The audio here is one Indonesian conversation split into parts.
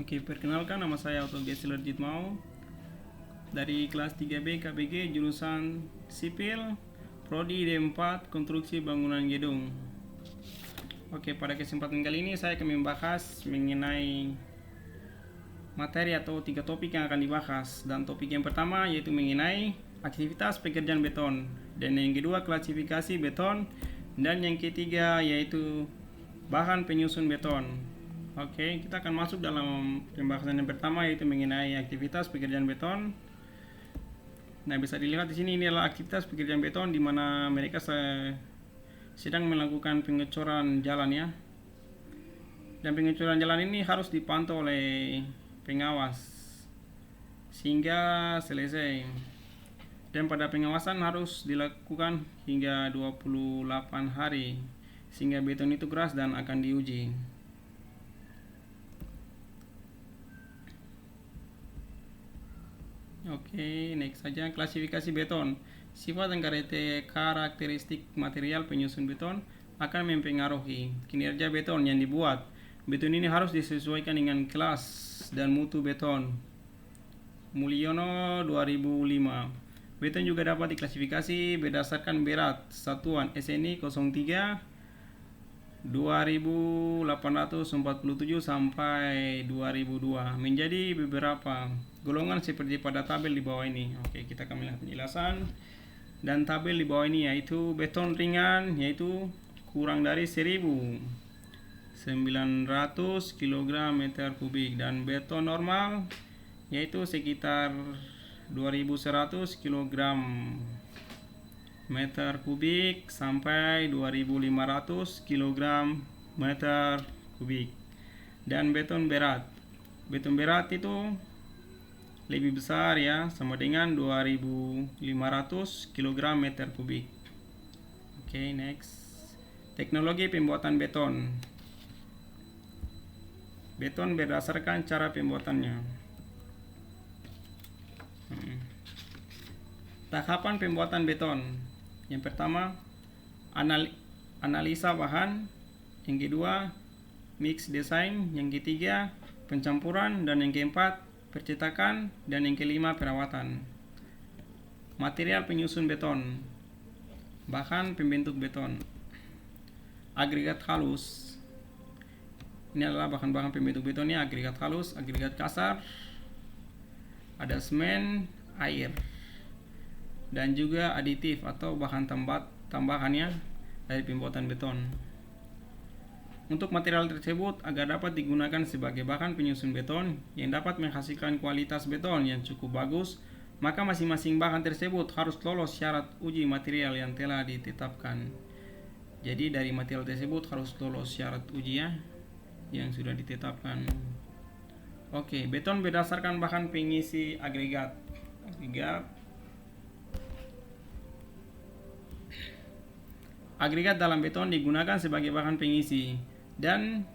Oke, perkenalkan, nama saya Auto Gesi Lerjit Mau dari kelas 3B KBG jurusan Sipil Prodi D4 Konstruksi Bangunan Gedung. Oke, pada kesempatan kali ini saya akan membahas mengenai materi atau 3 topik yang akan dibahas. Dan topik yang pertama yaitu mengenai aktivitas pekerjaan beton, dan yang kedua klasifikasi beton, dan yang ketiga yaitu bahan penyusun beton. Oke, kita akan masuk dalam pembahasan yang pertama yaitu mengenai aktivitas pekerjaan beton. Nah, bisa dilihat di sini, ini adalah aktivitas pekerjaan beton di mana mereka sedang melakukan pengecoran jalan ya. Dan pengecoran jalan ini harus dipantau oleh pengawas sehingga selesai. Dan pada pengawasan harus dilakukan hingga 28 hari sehingga beton itu keras dan akan diuji. Oke, next saja. Klasifikasi beton. Sifat dan karakteristik material penyusun beton akan mempengaruhi kinerja beton yang dibuat. Beton ini harus disesuaikan dengan kelas dan mutu beton. Mulyono 2005. Beton juga dapat diklasifikasi berdasarkan berat satuan SNI 03 2847 sampai 2002 menjadi beberapa golongan seperti pada tabel di bawah ini. Oke, kita akan melihat penjelasan. Dan tabel di bawah ini yaitu beton ringan yaitu kurang dari 1900 kg meter kubik, dan beton normal yaitu sekitar 2100 kg meter kubik sampai 2500 kg meter kubik. Dan beton berat itu lebih besar ya, sama dengan 2500 kg meter kubik. Oke, next. Teknologi pembuatan beton. Beton berdasarkan cara pembuatannya. Tahapan pembuatan beton. Yang pertama, analisa bahan. Yang kedua, mix design. Yang ketiga, pencampuran. Dan yang keempat, percetakan. Dan yang kelima, perawatan. Material penyusun beton. Bahan pembentuk beton. Agregat halus. Ini adalah bahan-bahan pembentuk betonnya: agregat halus, agregat kasar, ada semen, air, dan juga aditif atau bahan tambahannya dari pembuatan beton. Untuk material tersebut agar dapat digunakan sebagai bahan penyusun beton yang dapat menghasilkan kualitas beton yang cukup bagus, maka masing-masing bahan tersebut harus lolos syarat uji material yang telah ditetapkan. Jadi dari material tersebut harus lolos syarat uji ya, yang sudah ditetapkan. Oke, beton berdasarkan bahan pengisi agregat. Agregat dalam beton digunakan sebagai bahan pengisi dan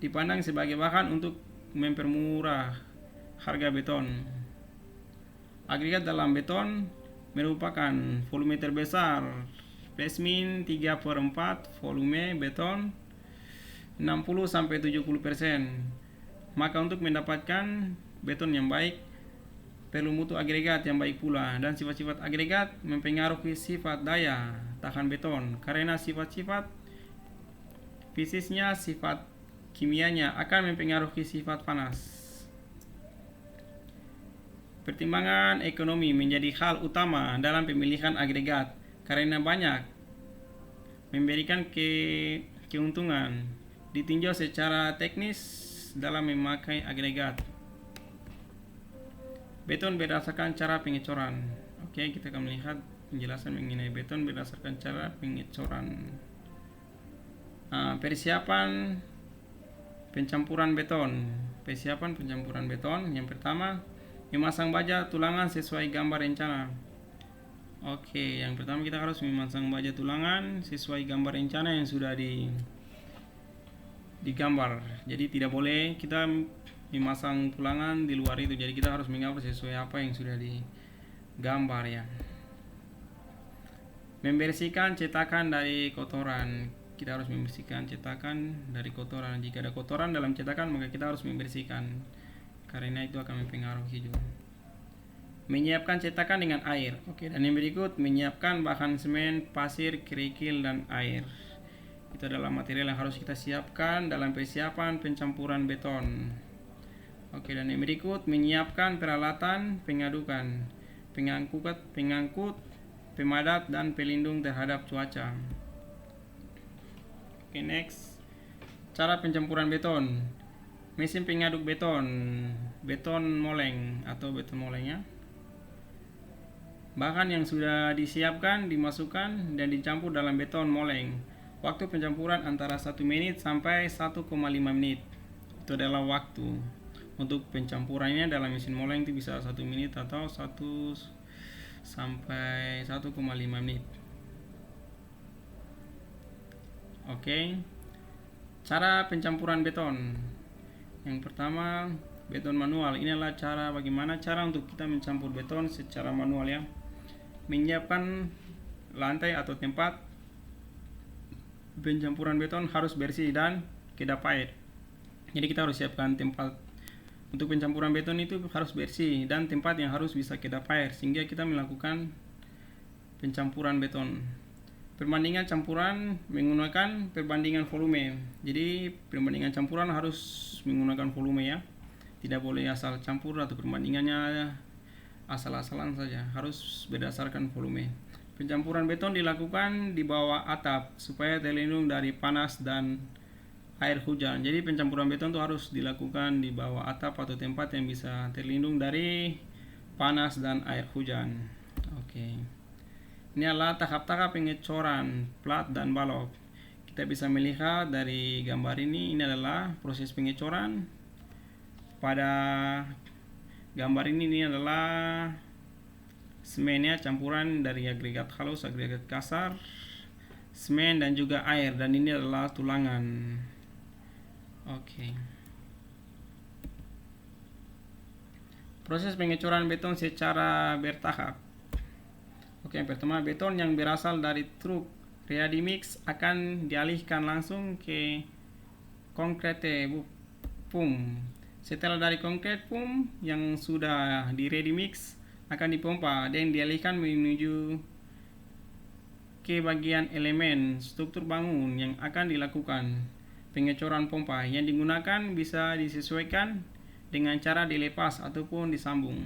dipandang sebagai bahan untuk mempermurah harga beton. Agregat dalam beton merupakan volume terbesar, basement 3/4 volume beton 60-70%. Maka untuk mendapatkan beton yang baik perlu mutu agregat yang baik pula, dan sifat-sifat agregat mempengaruhi sifat daya tahan beton karena sifat-sifat fisiknya, sifat kimianya akan mempengaruhi sifat panas. Pertimbangan ekonomi menjadi hal utama dalam pemilihan agregat karena banyak memberikan keuntungan. Ditinjau secara teknis dalam memakai agregat. Beton berdasarkan cara pengecoran. Oke, kita akan melihat penjelasan mengenai beton berdasarkan cara pengecoran. Persiapan pencampuran beton. Persiapan pencampuran beton. Yang pertama, memasang baja tulangan sesuai gambar rencana. Oke, yang pertama kita harus memasang baja tulangan sesuai gambar rencana yang sudah digambar. Jadi tidak boleh kita memasang tulangan di luar itu. Jadi kita harus menggambar sesuai apa yang sudah digambar ya. Membersihkan cetakan dari kotoran. kita harus membersihkan cetakan dari kotoran. Jika ada kotoran dalam cetakan, maka kita harus membersihkan, karena itu akan mempengaruhi juga. Menyiapkan cetakan dengan air. Oke, dan yang berikut menyiapkan bahan semen, pasir, kerikil, dan air. Itu adalah material yang harus kita siapkan dalam persiapan pencampuran beton. Oke, dan yang berikut menyiapkan peralatan pengadukan, pengangkut, pemadat, dan pelindung terhadap cuaca. Oke, next. Cara pencampuran beton. Mesin pengaduk beton moleng atau beton moleng ya. Bahan yang sudah disiapkan dimasukkan dan dicampur dalam beton moleng. Waktu pencampuran antara 1 menit sampai 1,5 menit. Itu adalah waktu. Untuk pencampurannya dalam mesin moleng itu bisa 1 menit atau 1 sampai 1,5 menit. Oke. Cara pencampuran beton. Yang pertama, beton manual. Inilah bagaimana cara untuk kita mencampur beton secara manual ya. Menyiapkan lantai atau tempat pencampuran beton harus bersih dan kedap air. Jadi kita harus siapkan tempat untuk pencampuran beton itu harus bersih dan tempat yang harus bisa kedap air sehingga kita melakukan pencampuran beton. Perbandingan campuran menggunakan perbandingan volume. Jadi perbandingan campuran harus menggunakan volume ya. Tidak boleh asal campur atau perbandingannya asal-asalan saja, harus berdasarkan volume. Pencampuran beton dilakukan di bawah atap supaya terlindung dari panas dan air hujan. Jadi pencampuran beton itu harus dilakukan di bawah atap atau tempat yang bisa terlindung dari panas dan air hujan. Oke. Ini adalah tahap-tahap pengecoran plat dan balok. Kita bisa melihat dari gambar ini adalah proses pengecoran. Pada gambar ini adalah semennya, campuran dari agregat halus, agregat kasar, semen dan juga air, dan ini adalah tulangan. Oke. Proses pengecoran beton secara bertahap. Oke, yang pertama, beton yang berasal dari truk ready mix akan dialihkan langsung ke concrete pump. Setelah dari concrete pump yang sudah di ready mix akan dipompa dan dialihkan menuju ke bagian elemen struktur bangun yang akan dilakukan pengecoran pompa. Yang digunakan bisa disesuaikan dengan cara dilepas ataupun disambung.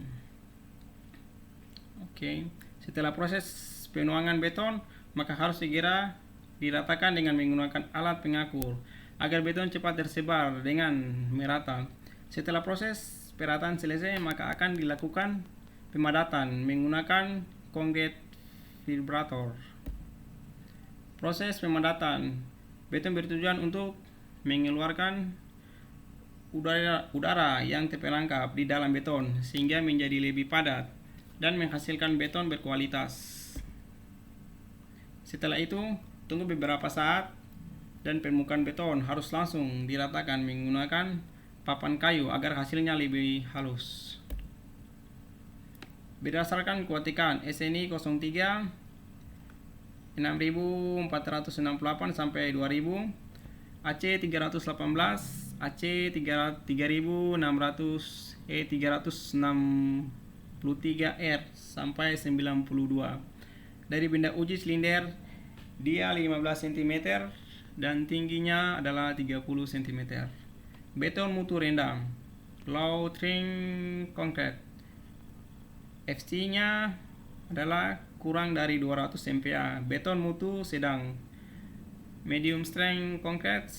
Oke. Setelah proses penuangan beton, maka harus segera diratakan dengan menggunakan alat pengakur agar beton cepat tersebar dengan merata. Setelah proses perataan selesai, maka akan dilakukan pemadatan menggunakan concrete vibrator. Proses pemadatan beton bertujuan untuk mengeluarkan udara yang terperangkap di dalam beton sehingga menjadi lebih padat dan menghasilkan beton berkualitas. Setelah itu, tunggu beberapa saat dan permukaan beton harus langsung diratakan menggunakan papan kayu agar hasilnya lebih halus. Berdasarkan kuantikan SNI 03 6468 sampai 2000, AC 318, AC 3600, E363R sampai 92. Dari benda uji silinder, dia 15 cm dan tingginya adalah 30 cm. Beton mutu rendah, low strength concrete. FC-nya adalah kurang dari 200 MPa. Beton mutu sedang, medium strength concrete.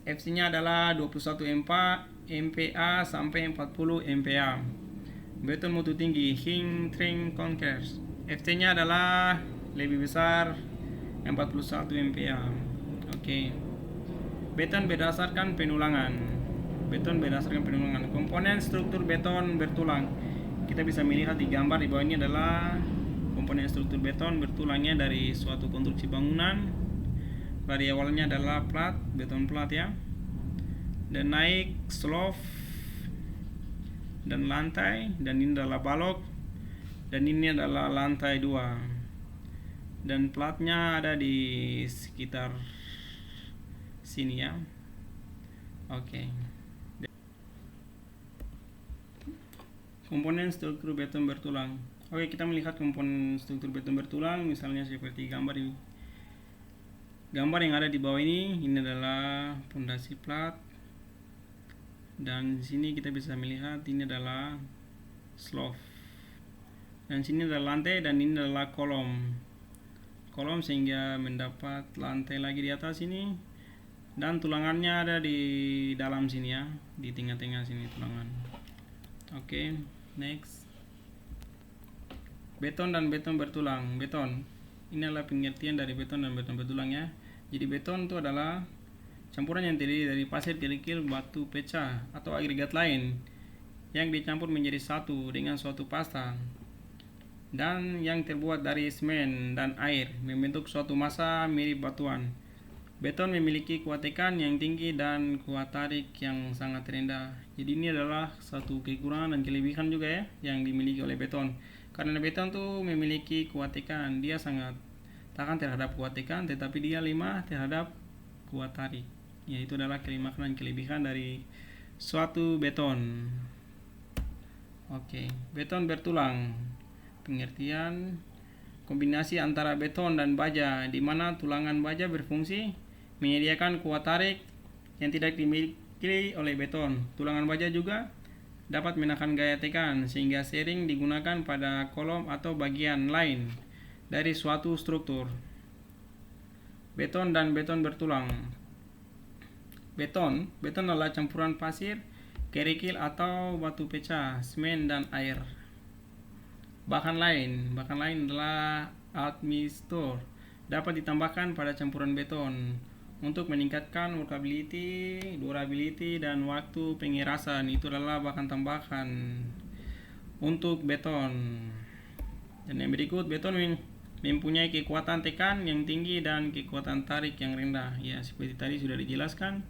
FC-nya adalah 21 MPa sampai 40 MPa. Beton mutu tinggi, high strength concrete. FC-nya adalah lebih besar, 41 MPa. Oke. Beton berdasarkan penulangan. Komponen struktur beton bertulang. Kita bisa melihat di gambar di bawah ini adalah komponen struktur beton bertulangnya dari suatu konstruksi bangunan. Dari awalnya adalah plat, beton plat ya. Dan naik slope dan lantai, dan ini adalah balok, dan ini adalah lantai 2. Dan platnya ada di sekitar sini ya. Oke. Komponen struktur beton bertulang. Oke, kita melihat komponen struktur beton bertulang misalnya seperti gambar ini. Gambar yang ada di bawah ini adalah pondasi plat, dan di sini kita bisa melihat ini adalah slope, dan sini adalah lantai, dan ini adalah kolom sehingga mendapat lantai lagi di atas ini, dan tulangannya ada di dalam sini ya, di tengah-tengah sini tulangan. Oke, next. Beton dan beton bertulang. Beton ini adalah pengertian dari beton dan beton bertulang ya. Jadi beton itu adalah campuran yang terdiri dari pasir, kerikil, batu pecah atau agregat lain yang dicampur menjadi satu dengan suatu pasta, dan yang terbuat dari semen dan air membentuk suatu massa mirip batuan. Beton memiliki kuat tekan yang tinggi dan kuat tarik yang sangat rendah. Jadi ini adalah satu kekurangan dan kelebihan juga ya yang dimiliki oleh beton. Karena beton tuh memiliki kuat tekan, dia sangat tahan terhadap kuat tekan, tetapi dia lemah terhadap kuat tarik. Ya, itu adalah kelebihan dan kelebihan dari suatu beton. Oke, beton bertulang. Pengertian kombinasi antara beton dan baja, di mana tulangan baja berfungsi menyediakan kuat tarik yang tidak dimiliki oleh beton. Tulangan baja juga dapat menahan gaya tekan sehingga sering digunakan pada kolom atau bagian lain dari suatu struktur. Beton dan beton bertulang. Beton adalah campuran pasir, kerikil atau batu pecah, semen dan air. Bahan lain adalah admixtur, dapat ditambahkan pada campuran beton untuk meningkatkan workability, durability, dan waktu pengerasan. Itu adalah bahan tambahan untuk beton. Dan yang berikut, beton mempunyai kekuatan tekan yang tinggi dan kekuatan tarik yang rendah. Ya, seperti tadi sudah dijelaskan,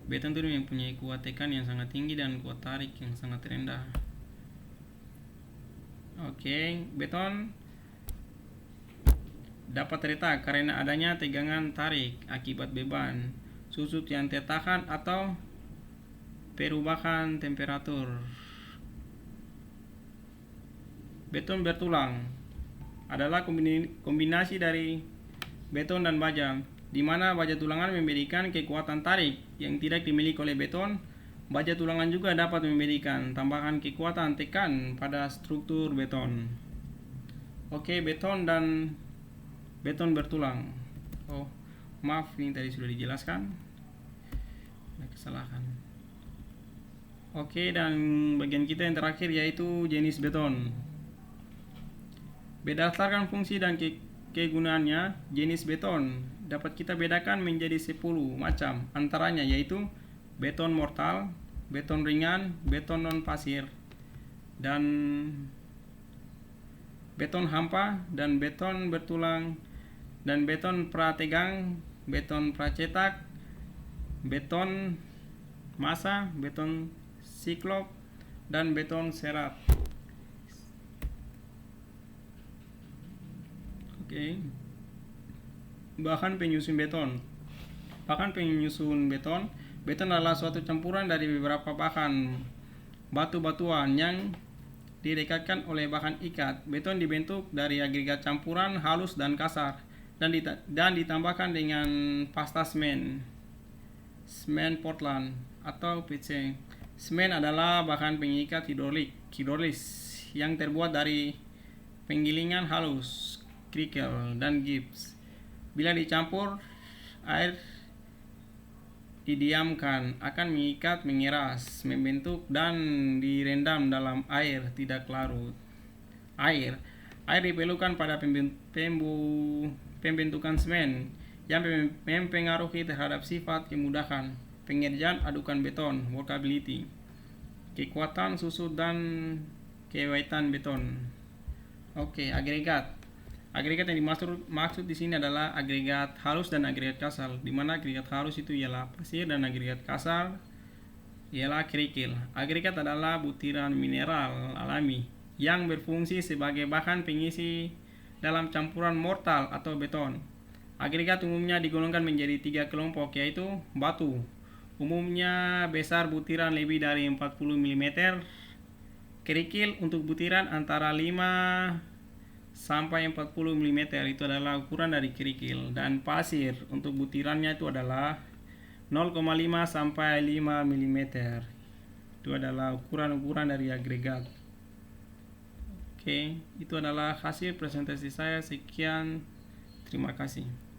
beton itu mempunyai kuat tekan yang sangat tinggi dan kuat tarik yang sangat rendah. Oke, beton dapat retak karena adanya tegangan tarik akibat beban, susut yang tertahan, atau perubahan temperatur. Beton bertulang adalah kombinasi dari beton dan baja, di mana baja tulangan memberikan kekuatan tarik yang tidak dimiliki oleh beton. Baja tulangan juga dapat memberikan tambahan kekuatan tekan pada struktur beton. Oke, beton dan beton bertulang. Oh, maaf, ini tadi sudah dijelaskan. Ada kesalahan. Oke, dan bagian kita yang terakhir yaitu jenis beton. Berdasarkan fungsi dan kegunaannya, jenis beton dapat kita bedakan menjadi 10 macam, antaranya yaitu beton mortal, beton ringan, beton non pasir, dan beton hampa, dan beton bertulang, dan beton prategang, beton pracetak, beton massa, beton siklop, dan beton serat. Oke. Bahan penyusun beton. Bahan penyusun beton. Beton adalah suatu campuran dari beberapa bahan batu-batuan yang direkatkan oleh bahan ikat. Beton dibentuk dari agregat campuran halus dan kasar, dan ditambahkan dengan pasta semen Portland atau PC. Semen adalah bahan pengikat hidrolis yang terbuat dari penggilingan halus, kerikil, dan gips. Bila dicampur air didiamkan, akan mengikat, mengeras, membentuk, dan direndam dalam air tidak larut. Air diperlukan pada pembentukan semen yang mempengaruhi terhadap sifat kemudahan pengerjaan adukan beton, workability, kekuatan susut, dan kewetan beton. Oke, agregat. Agregat yang dimaksud di sini adalah agregat halus dan agregat kasar, di mana agregat halus itu ialah pasir dan agregat kasar ialah kerikil. Agregat adalah butiran mineral alami yang berfungsi sebagai bahan pengisi dalam campuran mortal atau beton. Agregat umumnya digolongkan menjadi 3 kelompok, yaitu batu. Umumnya besar butiran lebih dari 40 mm. Kerikil untuk butiran antara 5 sampai 40 mm, itu adalah ukuran dari kerikil. Dan pasir untuk butirannya itu adalah 0,5 sampai 5 mm. Itu adalah ukuran-ukuran dari agregat. Oke, itu adalah hasil presentasi saya. Sekian, terima kasih.